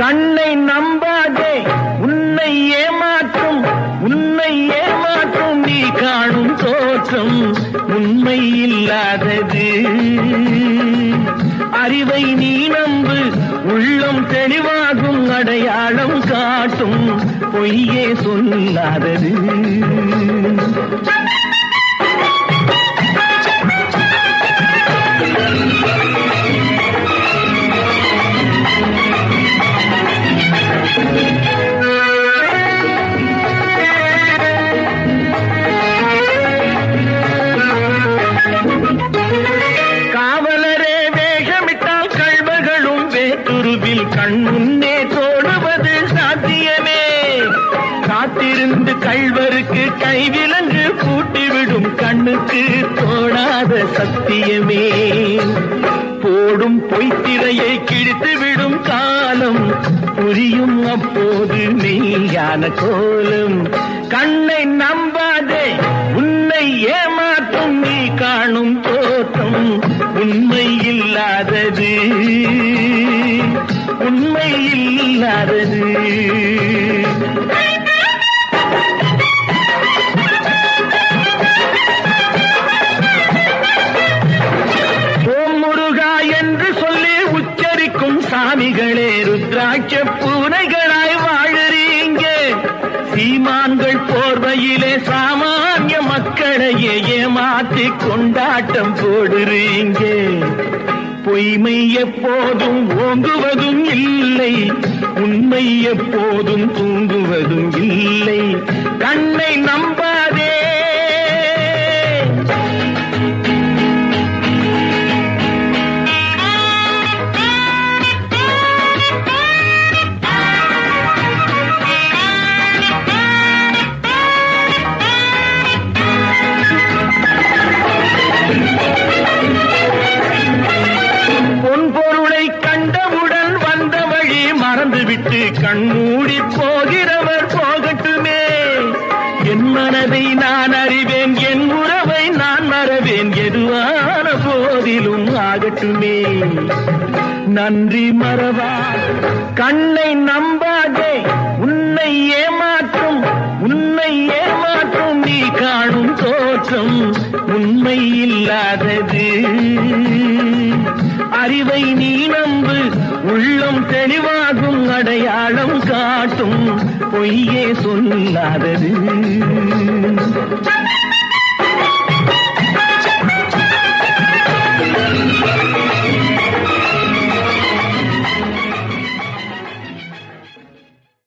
கண்ணை நம்பாதே, உன்னை ஏமாற்றும் நீ காணும் தோற்றம் உண்மை இல்லாதது. அறிவை நீ நம்பு, உள்ளம் தெளிவாகும், அடையாளம் காட்டும் பொய்யே சொல்லாதது. காவலரே வேஷமிட்டால் கள்வர்களும் வேட்டுருவில் கண் முன்னே தோடுவது சாத்தியமே. காத்திருந்து கள்வருக்கு கைவிலங்கு பூட்டிவிடும் கண்ணுக்கு தோடாத சத்தியமே. போடும் பொய்த்திரையை கிழித்துவிடும் காலம் புரியும் அப்போது மெய்யான கோலம். கண்ணை நம்பாதே, உன்னை ஏமாற்றும் நீ காணும் தோற்றம் உண்மை இல்லாதது, உண்மை இல்லாதது. ஓம் முருகா என்று சொல்லி உச்சரிக்கும் சாமிகளே ருத்ராட்ச பூனைகளாய் வாழறீங்க. சீமான்கள் போர்வையிலே சாமானிய மக்களையே ஏமாற்றி கொண்டாட்டம் போடுறீங்க. பொய்மை எப்போதும் ஓங்குவதும் இல்லை, உண்மை எப்போதும் தூங்குவதும் இல்லை. கண்ணை நம்பாதே. பொன்பொருளை கண்டவுடன் வந்த வழி மறந்துவிட்டு கண்மூடி போகிறவர் போகட்டுமே. என் மனதை நான் அறிவேன், என் உறவை நான் மறவேன், எதுவான போதிலும் ஆகட்டுமே. நன்றி மறவா, கண்ணை நம்பாதே, உன்னை ஏமாற்றும் நீ காணும் தோற்றம் உண்மை இல்லாதது. அறிவை நீ நம்பு, உள்ளம் தெளிவாகும், அடையாளம் காட்டும் பொய்யே சொல்லாதது.